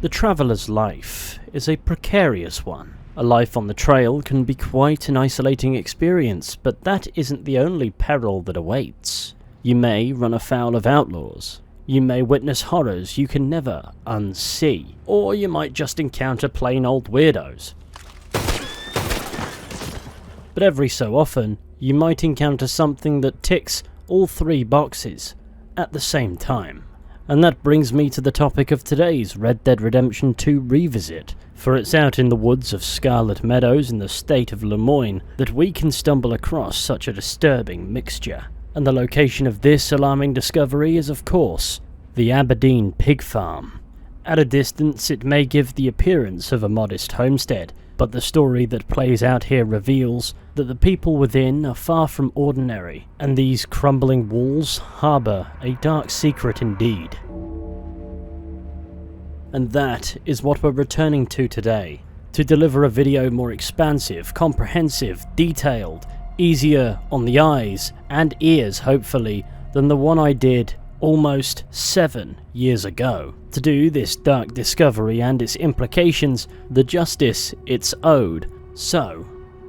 The traveller's life is a precarious one. A life on the trail can be quite an isolating experience, but that isn't the only peril that awaits. You may run afoul of outlaws. You may witness horrors you can never unsee. Or you might just encounter plain old weirdos. But every so often, you might encounter something that ticks all three boxes at the same time. And that brings me to the topic of today's Red Dead Redemption 2 revisit, for it's out in the woods of Scarlet Meadows in the state of Lemoyne that we can stumble across such a disturbing mixture. And the location of this alarming discovery is, of course, the Aberdeen pig farm. At a distance, it may give the appearance of a modest homestead, but the story that plays out here reveals that the people within are far from ordinary, and these crumbling walls harbour a dark secret indeed. And that is what we're returning to today, to deliver a video more expansive, comprehensive, detailed, easier on the eyes and ears hopefully than the one I did almost 7 years ago. To do this dark discovery and its implications the justice it's owed. So,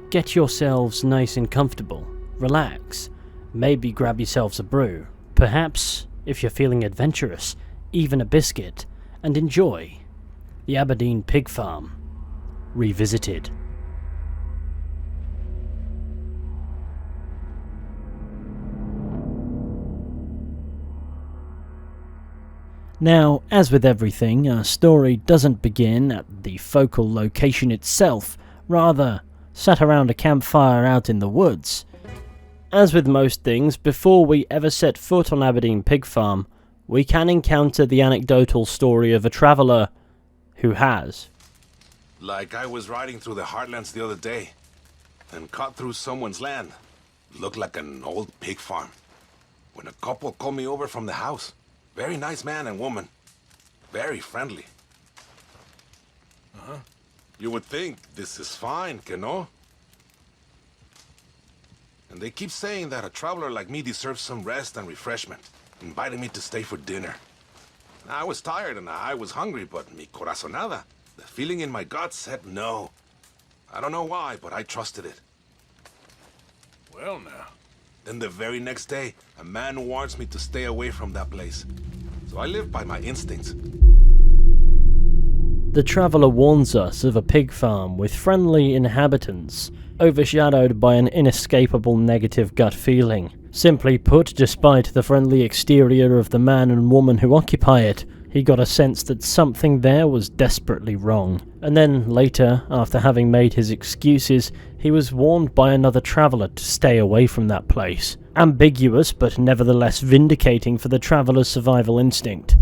get yourselves nice and comfortable, relax, maybe grab yourselves a brew, perhaps, if you're feeling adventurous, even a biscuit, and enjoy the Aberdeen pig farm revisited. Now, as with everything, our story doesn't begin at the focal location itself, rather sat around a campfire out in the woods. As with most things, before we ever set foot on Aberdeen Pig Farm, we can encounter the anecdotal story of a traveller who has. Like I was riding through the heartlands the other day, and cut through someone's land. Looked like an old pig farm. When a couple called me over from the house. Very nice man and woman. Very friendly. You would think this is fine, que no? And they keep saying that a traveler like me deserves some rest and refreshment, inviting me to stay for dinner. I was tired and I was hungry, but mi corazonada, the feeling in my gut said no. I don't know why, but I trusted it. Well now. Then the very next day, a man warns me to stay away from that place. So I live by my instincts. The traveller warns us of a pig farm with friendly inhabitants, overshadowed by an inescapable negative gut feeling. Simply put, despite the friendly exterior of the man and woman who occupy it, he got a sense that something there was desperately wrong. And then later, after having made his excuses, he was warned by another traveller to stay away from that place. Ambiguous, but nevertheless vindicating for the traveller's survival instinct.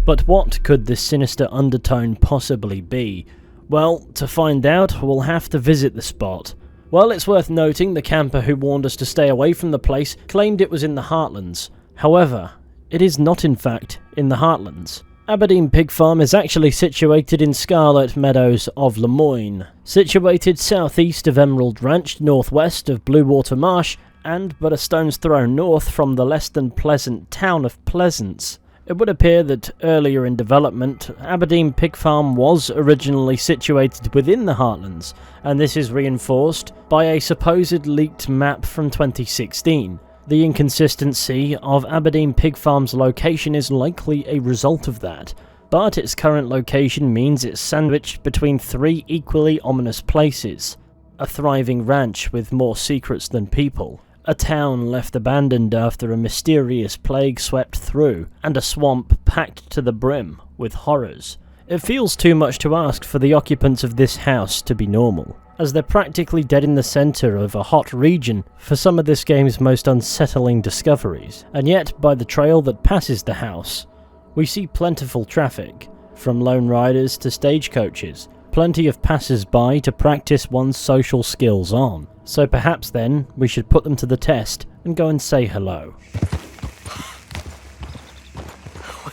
But what could this sinister undertone possibly be? Well, to find out, we'll have to visit the spot. Well, it's worth noting the camper who warned us to stay away from the place claimed it was in the Heartlands. However, it is not in fact in the Heartlands. Aberdeen Pig Farm is actually situated in Scarlet Meadows of Lemoyne, situated southeast of Emerald Ranch, northwest of Blue Water Marsh, and but a stone's throw north from the less than pleasant town of Pleasance. It would appear that earlier in development, Aberdeen Pig Farm was originally situated within the Heartlands, and this is reinforced by a supposed leaked map from 2016. The inconsistency of Aberdeen Pig Farm's location is likely a result of that, but its current location means it's sandwiched between three equally ominous places. A thriving ranch with more secrets than people, a town left abandoned after a mysterious plague swept through, and a swamp packed to the brim with horrors. It feels too much to ask for the occupants of this house to be normal, as they're practically dead in the centre of a hot region for some of this game's most unsettling discoveries. And yet, by the trail that passes the house, we see plentiful traffic, from lone riders to stagecoaches, plenty of passers-by to practice one's social skills on. So perhaps then, we should put them to the test and go and say hello.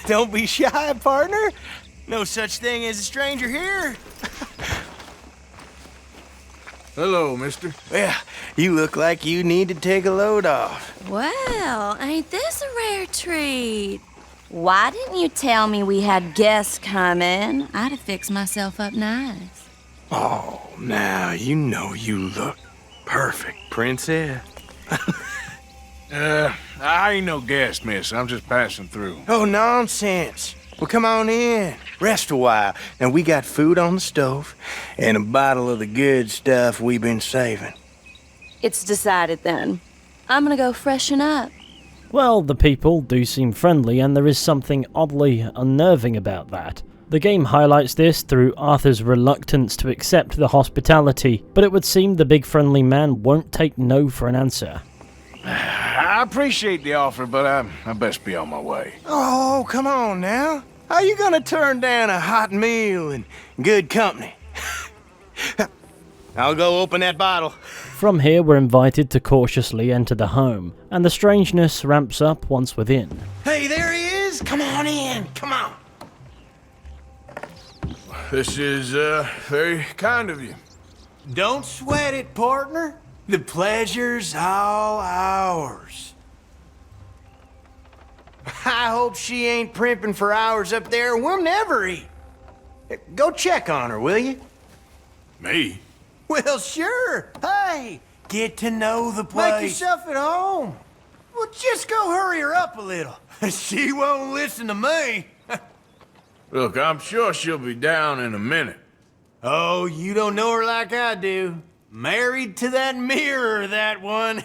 Don't be shy, partner. No such thing as a stranger here. Hello, mister. Well, you look like you need to take a load off. Well, ain't this a rare treat? Why didn't you tell me we had guests coming? I'd have fixed myself up nice. Oh, now you know you look perfect, princess. I ain't no guest, miss. I'm just passing through. Oh, nonsense. Well, come on in. Rest a while. Now, we got food on the stove and a bottle of the good stuff we've been saving. It's decided then. I'm gonna go freshen up. Well, the people do seem friendly, and there is something oddly unnerving about that. The game highlights this through Arthur's reluctance to accept the hospitality, but it would seem the big friendly man won't take no for an answer. I appreciate the offer, but I best be on my way. Oh, come on now. How you gonna turn down a hot meal and good company? I'll go open that bottle. From here, we're invited to cautiously enter the home, and the strangeness ramps up once within. Hey, there he is. Come on in. Come on. This is, very kind of you. Don't sweat it, partner. The pleasure's all ours. I hope she ain't primping for hours up there. We'll never eat. Go check on her, will you? Me? Well, sure. Hey, get to know the place. Make yourself at home. Well, just go hurry her up a little. She won't listen to me. Look, I'm sure she'll be down in a minute. Oh, you don't know her like I do. Married to that mirror, that one.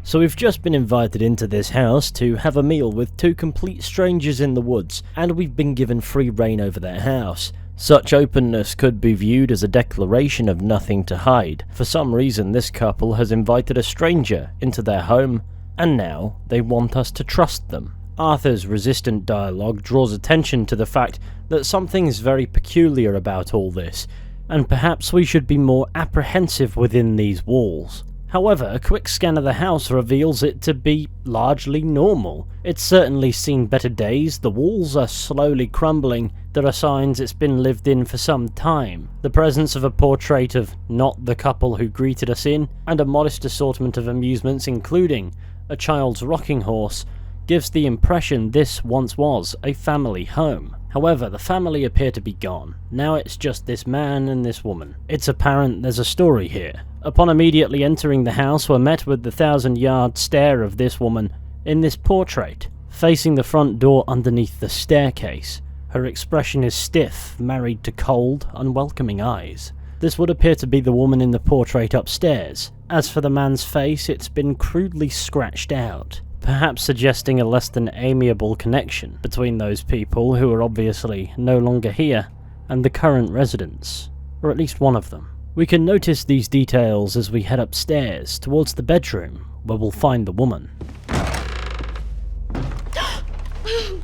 So we've just been invited into this house to have a meal with two complete strangers in the woods, and we've been given free reign over their house. Such openness could be viewed as a declaration of nothing to hide. For some reason, this couple has invited a stranger into their home, and now they want us to trust them. Arthur's resistant dialogue draws attention to the fact that something is very peculiar about all this, and perhaps we should be more apprehensive within these walls. However, a quick scan of the house reveals it to be largely normal. It's certainly seen better days, the walls are slowly crumbling, there are signs it's been lived in for some time. The presence of a portrait of not the couple who greeted us in, and a modest assortment of amusements including a child's rocking horse, gives the impression this once was a family home. However, the family appear to be gone. Now it's just this man and this woman. It's apparent there's a story here. Upon immediately entering the house, we're met with the 1,000-yard stare of this woman in this portrait, facing the front door underneath the staircase. Her expression is stiff, married to cold, unwelcoming eyes. This would appear to be the woman in the portrait upstairs. As for the man's face, it's been crudely scratched out, perhaps suggesting a less than amiable connection between those people who are obviously no longer here and the current residents, or at least one of them. We can notice these details as we head upstairs towards the bedroom where we'll find the woman.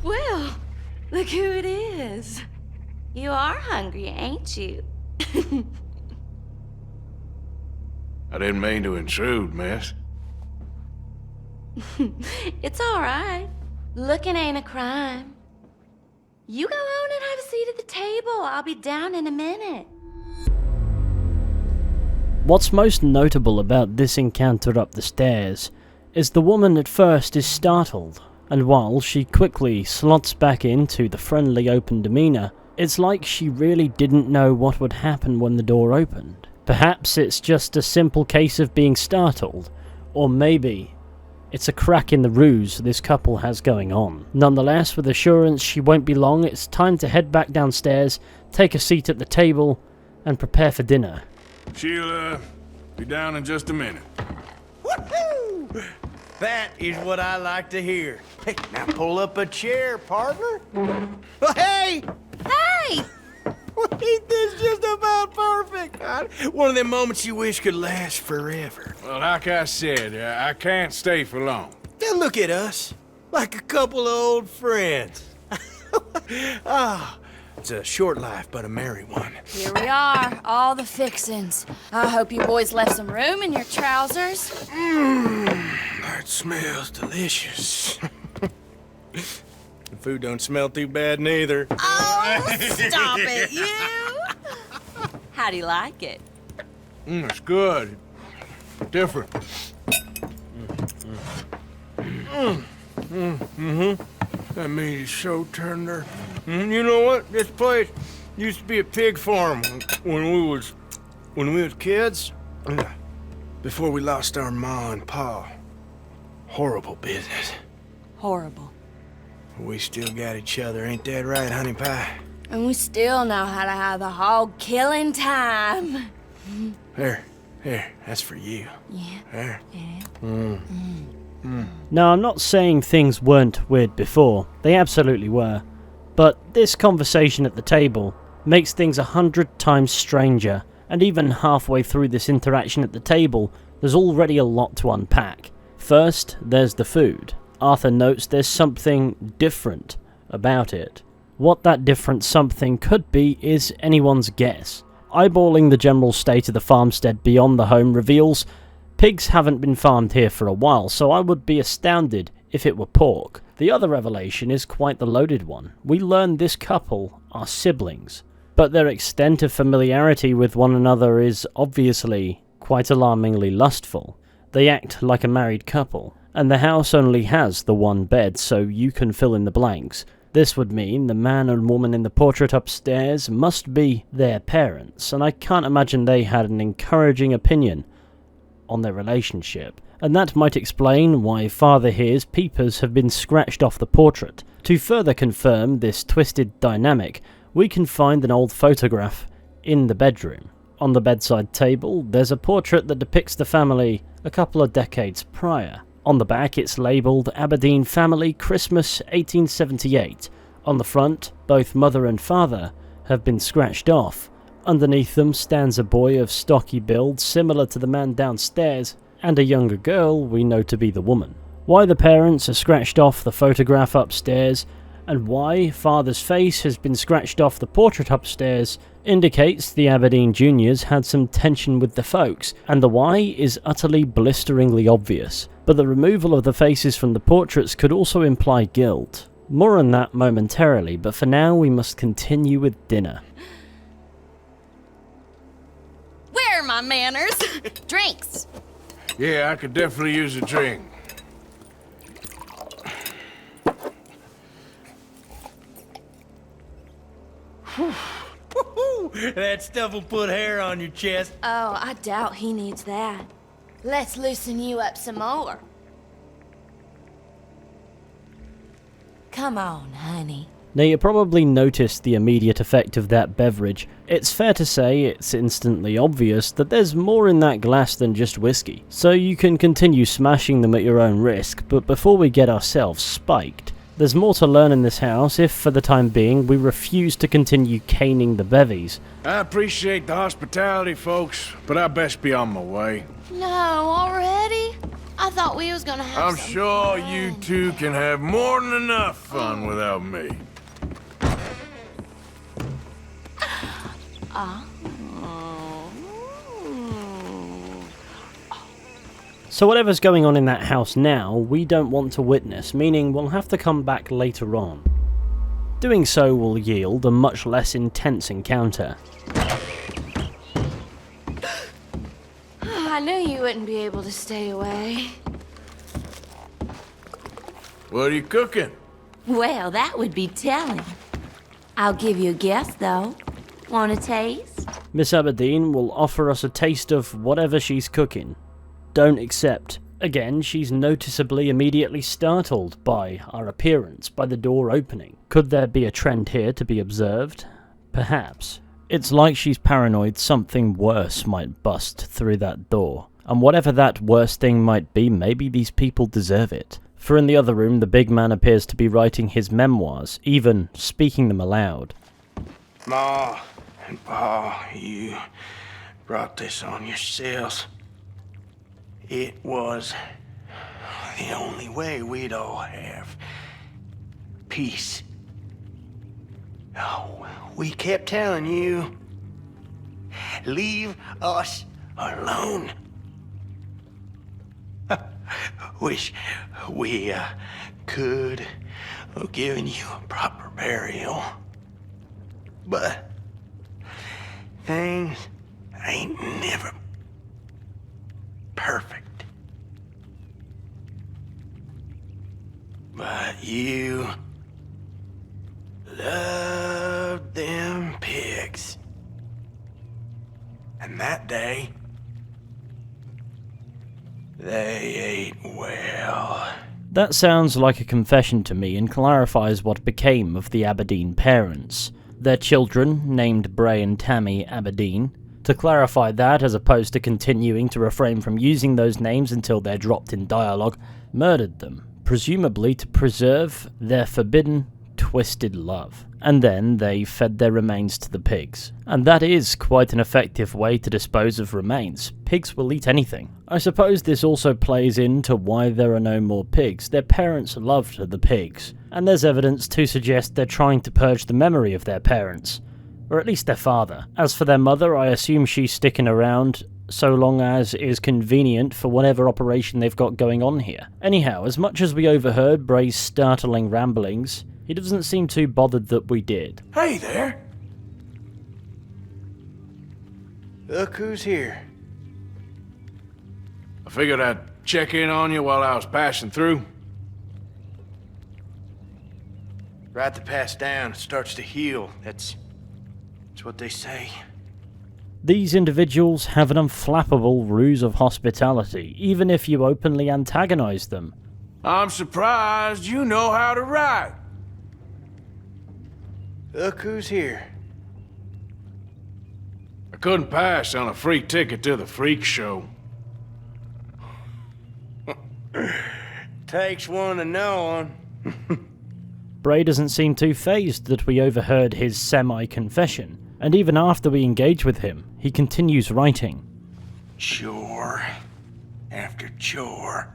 Well, look who it is. You are hungry, ain't you? I didn't mean to intrude, miss. It's all right. Looking ain't a crime. You go on and have a seat at the table. I'll be down in a minute. What's most notable about this encounter up the stairs is the woman at first is startled, and while she quickly slots back into the friendly open demeanour, it's like she really didn't know what would happen when the door opened. Perhaps it's just a simple case of being startled, or maybe it's a crack in the ruse this couple has going on. Nonetheless, with assurance she won't be long, it's time to head back downstairs, take a seat at the table, and prepare for dinner. She'll, be down in just a minute. Woohoo! That is what I like to hear. Hey, now pull up a chair, partner. Oh, hey! Hey! Ain't this just about perfect? One of them moments you wish could last forever. Well, like I said, I can't stay for long. Now look at us, like a couple of old friends. It's a short life, but a merry one. Here we are, all the fixins'. I hope you boys left some room in your trousers. That smells delicious. The food don't smell too bad neither. Oh, stop it, you! How do you like it? It's good. Different. That meat is so tender. You know what? This place used to be a pig farm when we was kids. Before we lost our ma and pa. Horrible business. Horrible. We still got each other, ain't that right, honey pie? And we still know how to have a hog killing time. Here, that's for you. Yeah. There. Now, I'm not saying things weren't weird before. They absolutely were. But this conversation at the table makes things 100 times stranger. And even halfway through this interaction at the table, there's already a lot to unpack. First, there's the food. Arthur notes there's something different about it. What that different something could be is anyone's guess. Eyeballing the general state of the farmstead beyond the home reveals pigs haven't been farmed here for a while, so I would be astounded if it were pork. The other revelation is quite the loaded one. We learn this couple are siblings, but their extent of familiarity with one another is obviously quite alarmingly lustful. They act like a married couple, and the house only has the one bed, so you can fill in the blanks. This would mean the man and woman in the portrait upstairs must be their parents, and I can't imagine they had an encouraging opinion on their relationship. And that might explain why Father here's peepers have been scratched off the portrait. To further confirm this twisted dynamic, we can find an old photograph in the bedroom. On the bedside table, there's a portrait that depicts the family a couple of decades prior. On the back, it's labelled Aberdeen Family Christmas 1878. On the front, both mother and father have been scratched off. Underneath them stands a boy of stocky build similar to the man downstairs, and a younger girl we know to be the woman. Why the parents are scratched off the photograph upstairs, and why father's face has been scratched off the portrait upstairs, indicates the Aberdeen Juniors had some tension with the folks, and the why is utterly blisteringly obvious. But the removal of the faces from the portraits could also imply guilt. More on that momentarily, but for now we must continue with dinner. Where are my manners? Drinks. Yeah, I could definitely use a drink. That stuff will put hair on your chest. Oh, I doubt he needs that. Let's loosen you up some more. Come on, honey. Now, you probably noticed the immediate effect of that beverage. It's fair to say it's instantly obvious that there's more in that glass than just whiskey, so you can continue smashing them at your own risk, but before we get ourselves spiked, there's more to learn in this house if, for the time being, we refuse to continue caning the bevies. I appreciate the hospitality, folks, but I best be on my way. No, already? I thought we was gonna have I'm some sure fun. you two can have more than enough fun without me. So whatever's going on in that house now, we don't want to witness, meaning we'll have to come back later on. Doing so will yield a much less intense encounter. I knew you wouldn't be able to stay away. What are you cooking? Well, that would be telling. I'll give you a guess, though. Want a taste? Miss Aberdeen will offer us a taste of whatever she's cooking. Don't accept. Again, she's noticeably immediately startled by our appearance, by the door opening. Could there be a trend here to be observed? Perhaps. It's like she's paranoid something worse might bust through that door. And whatever that worst thing might be, maybe these people deserve it. For in the other room, the big man appears to be writing his memoirs, even speaking them aloud. Ma and Pa, you brought this on yourselves. It was the only way we'd all have peace. Oh, we kept telling you, leave us alone. Wish we could have given you a proper burial. But things ain't never perfect. But you loved them pigs. And that day, they ate well. That sounds like a confession to me and clarifies what became of the Aberdeen parents. Their children, named Bray and Tammy Aberdeen. To clarify that, as opposed to continuing to refrain from using those names until they're dropped in dialogue, murdered them, presumably to preserve their forbidden, twisted love. And then they fed their remains to the pigs. And that is quite an effective way to dispose of remains. Pigs will eat anything. I suppose this also plays into why there are no more pigs. Their parents loved the pigs. And there's evidence to suggest they're trying to purge the memory of their parents. Or at least their father. As for their mother, I assume she's sticking around so long as is convenient for whatever operation they've got going on here. Anyhow, as much as we overheard Bray's startling ramblings, he doesn't seem too bothered that we did. Hey there! Look who's here. I figured I'd check in on you while I was passing through. Right to pass down, it starts to heal. That's what they say. These individuals have an unflappable ruse of hospitality, even if you openly antagonize them. I'm surprised you know how to write. Look who's here. I couldn't pass on a free ticket to the freak show. Takes one to know one. Bray doesn't seem too fazed that we overheard his semi-confession, and even after we engage with him, he continues writing. Chore after chore.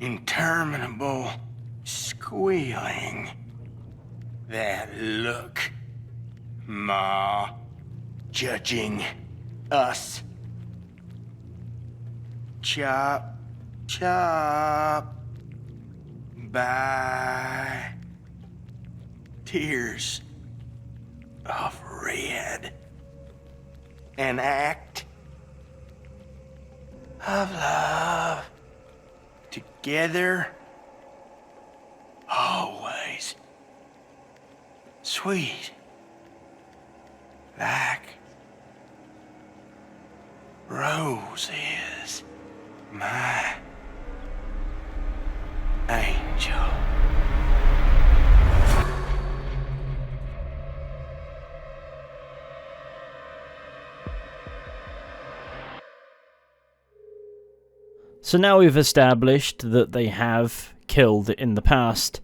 Interminable squealing. That look. Ma judging us. Chop, chop. By tears of red. An act of love. Together, always sweet, like roses, my angel. So now we've established that they have killed in the past,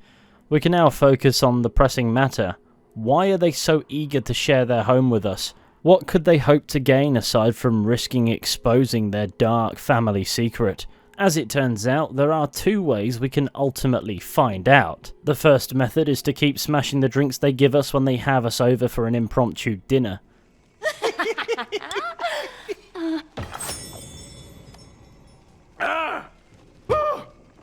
we can now focus on the pressing matter. Why are they so eager to share their home with us? What could they hope to gain aside from risking exposing their dark family secret? As it turns out, there are two ways we can ultimately find out. The first method is to keep smashing the drinks they give us when they have us over for an impromptu dinner.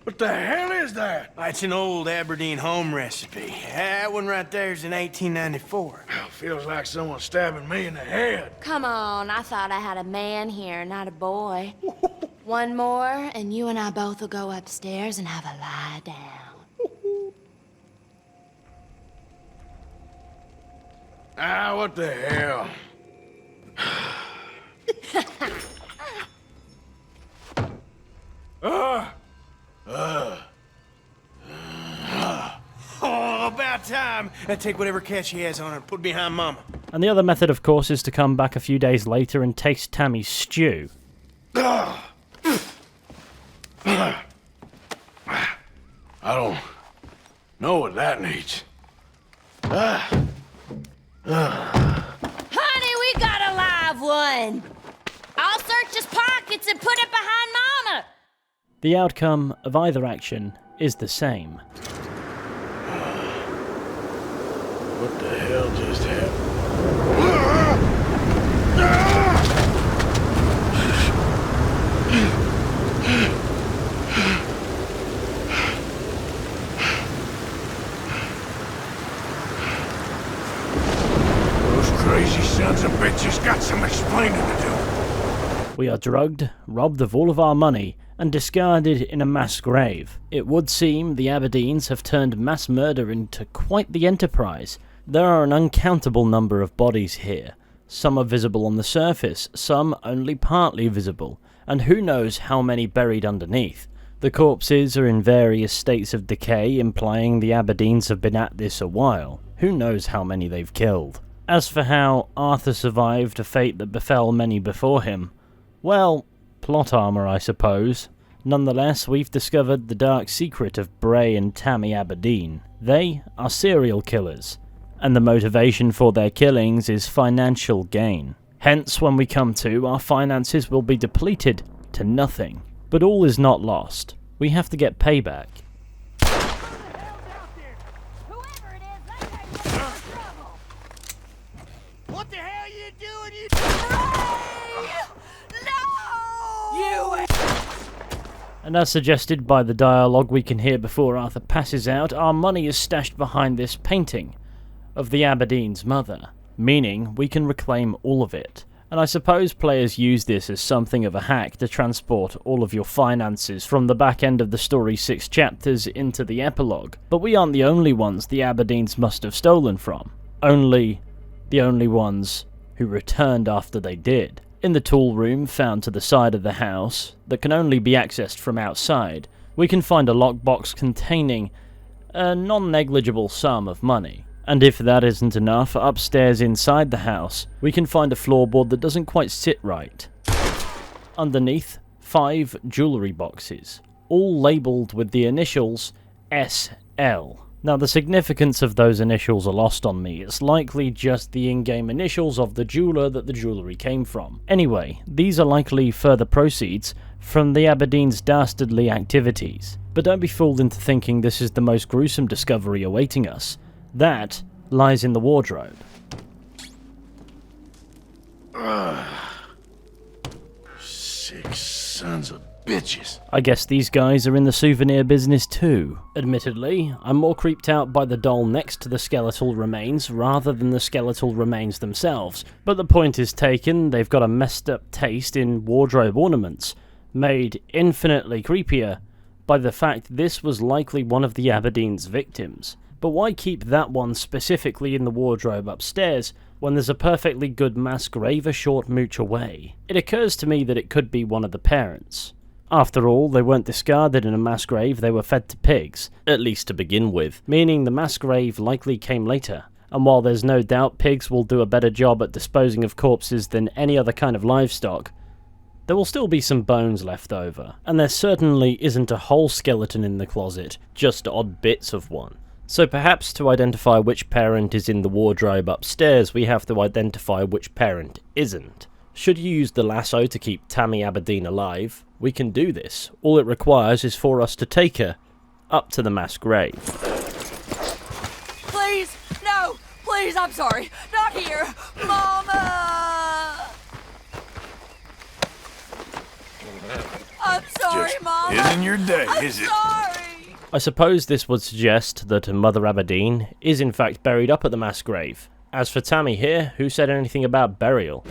What the hell is that? It's an old Aberdeen home recipe. That one right there is in 1894. Feels like someone's stabbing me in the head. Come on, I thought I had a man here, not a boy. One more, and you and I both will go upstairs and have a lie down. What the hell? Oh, about time. I take whatever cat she has on her and put it behind Mama. And the other method, of course, is to come back a few days later and taste Tammy's stew. I don't know what that needs. Honey, we got a live one! I'll search his pockets and put it behind Mama! The outcome of either action is the same. What the hell just happened? Those crazy sons of bitches got some explaining to do. We are drugged, robbed of all of our money, and discarded in a mass grave. It would seem the Aberdeens have turned mass murder into quite the enterprise. There are an uncountable number of bodies here. Some are visible on the surface, some only partly visible, and who knows how many buried underneath. The corpses are in various states of decay, implying the Aberdeens have been at this a while. Who knows how many they've killed. As for how Arthur survived a fate that befell many before him, well, plot armor, I suppose. Nonetheless, we've discovered the dark secret of Bray and Tammy Aberdeen. They are serial killers, and the motivation for their killings is financial gain. Hence, when we come to, our finances will be depleted to nothing. But all is not lost. We have to get payback. What the hell you doing, you... No! And as suggested by the dialogue we can hear before Arthur passes out, our money is stashed behind this painting of the Aberdeen's mother, meaning we can reclaim all of it. And I suppose players use this as something of a hack to transport all of your finances from the back end of the story's 6 chapters into the epilogue. But we aren't the only ones the Aberdeens must have stolen from. Only the only ones who returned after they did. In the tool room found to the side of the house, that can only be accessed from outside, we can find a lockbox containing a non-negligible sum of money. And if that isn't enough, upstairs inside the house, we can find a floorboard that doesn't quite sit right. Underneath, 5 jewellery boxes, all labelled with the initials SL. Now the significance of those initials are lost on me. It's likely just the in-game initials of the jeweller that the jewellery came from. Anyway, these are likely further proceeds from the Aberdeen's dastardly activities. But don't be fooled into thinking this is the most gruesome discovery awaiting us. That lies in the wardrobe. Sick sons of bitches. I guess these guys are in the souvenir business too. Admittedly, I'm more creeped out by the doll next to the skeletal remains rather than the skeletal remains themselves, but the point is taken. They've got a messed up taste in wardrobe ornaments, made infinitely creepier by the fact this was likely one of the Aberdeen's victims. But why keep that one specifically in the wardrobe upstairs when there's a perfectly good mass grave a short mooch away? It occurs to me that it could be one of the parents. After all, they weren't discarded in a mass grave, they were fed to pigs, at least to begin with, meaning the mass grave likely came later. And while there's no doubt pigs will do a better job at disposing of corpses than any other kind of livestock, there will still be some bones left over. And there certainly isn't a whole skeleton in the closet, just odd bits of one. So perhaps to identify which parent is in the wardrobe upstairs, we have to identify which parent isn't. Should you use the lasso to keep Tammy Aberdeen alive, we can do this. All it requires is for us to take her up to the mass grave. Please, no, please, I'm sorry, not here, Mama! I'm sorry, Mama. Isn't your day, is it? Sorry. I suppose this would suggest that Mother Aberdeen is in fact buried up at the mass grave. As for Tammy here, who said anything about burial?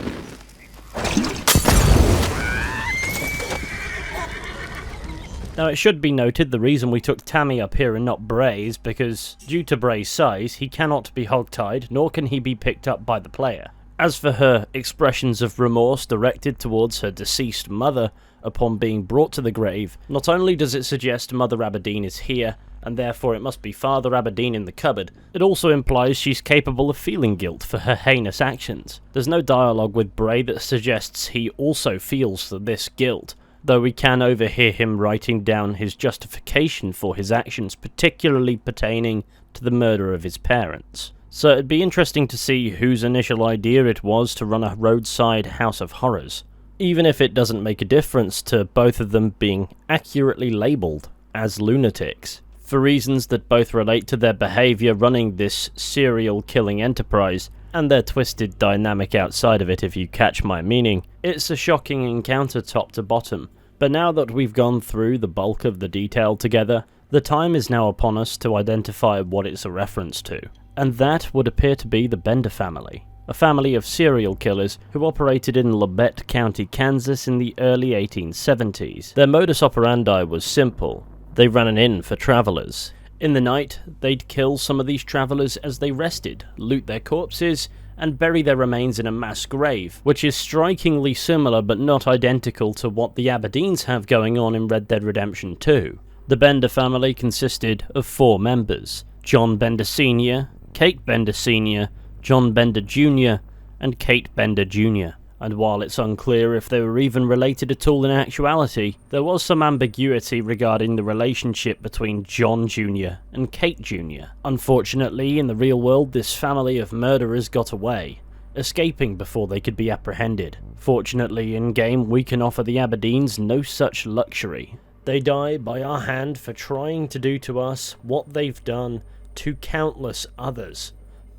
Now it should be noted the reason we took Tammy up here and not Bray is because, due to Bray's size, he cannot be hogtied, nor can he be picked up by the player. As for her expressions of remorse directed towards her deceased mother upon being brought to the grave, not only does it suggest Mother Aberdeen is here, and therefore it must be Father Aberdeen in the cupboard, it also implies she's capable of feeling guilt for her heinous actions. There's no dialogue with Bray that suggests he also feels this guilt, though we can overhear him writing down his justification for his actions, particularly pertaining to the murder of his parents. So it'd be interesting to see whose initial idea it was to run a roadside house of horrors, even if it doesn't make a difference to both of them being accurately labelled as lunatics, for reasons that both relate to their behaviour running this serial killing enterprise, and their twisted dynamic outside of it, if you catch my meaning. It's a shocking encounter top to bottom, but now that we've gone through the bulk of the detail together, the time is now upon us to identify what it's a reference to, and that would appear to be the Bender family. a family of serial killers who operated in Labette County, Kansas in the early 1870s. Their modus operandi was simple. They ran an inn for travelers. In the night, they'd kill some of these travelers as they rested, loot their corpses, and bury their remains in a mass grave, which is strikingly similar but not identical to what the Aberdeens have going on in Red Dead Redemption 2. The Bender family consisted of 4 members: John Bender Sr., Kate Bender Sr., John Bender Jr., and Kate Bender Jr. And while it's unclear if they were even related at all in actuality, there was some ambiguity regarding the relationship between John Jr. and Kate Jr. Unfortunately, in the real world, this family of murderers got away, escaping before they could be apprehended. Fortunately, in-game, we can offer the Aberdeens no such luxury. They die by our hand for trying to do to us what they've done to countless others.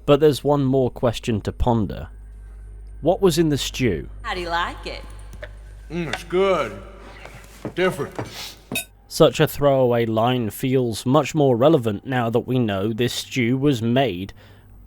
But there's one more question to ponder. What was in the stew? How do you like it? It's good. Different. Such a throwaway line feels much more relevant now that we know this stew was made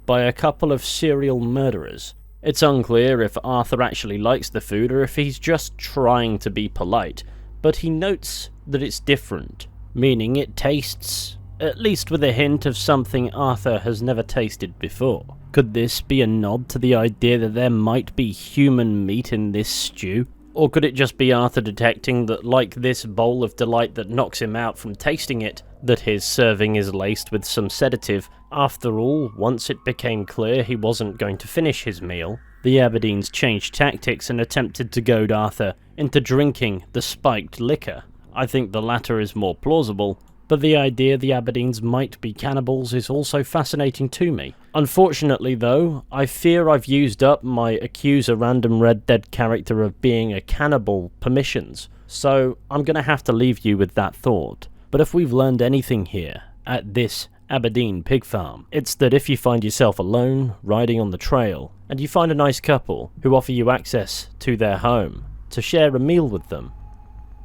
by a couple of serial murderers. It's unclear if Arthur actually likes the food or if he's just trying to be polite, but he notes that it's different, meaning it tastes, at least with a hint of something Arthur has never tasted before. Could this be a nod to the idea that there might be human meat in this stew? Or could it just be Arthur detecting that, like this bowl of delight that knocks him out from tasting it, that his serving is laced with some sedative? After all, once it became clear he wasn't going to finish his meal, the Aberdeens changed tactics and attempted to goad Arthur into drinking the spiked liquor. I think the latter is more plausible, but the idea the Aberdeens might be cannibals is also fascinating to me. Unfortunately though, I fear I've used up my accuse a random Red Dead character of being a cannibal permissions, so I'm gonna have to leave you with that thought. But if we've learned anything here, at this Aberdeen pig farm, it's that if you find yourself alone, riding on the trail, and you find a nice couple who offer you access to their home, to share a meal with them,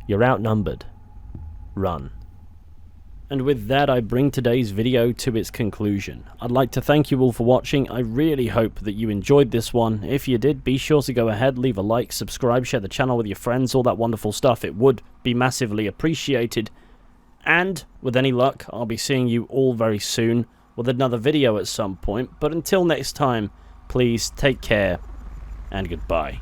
you're outnumbered. Run. And with that, I bring today's video to its conclusion. I'd like to thank you all for watching. I really hope that you enjoyed this one. If you did, be sure to go ahead, leave a like, subscribe, share the channel with your friends, all that wonderful stuff. It would be massively appreciated. And, with any luck, I'll be seeing you all very soon with another video at some point. But until next time, please take care and goodbye.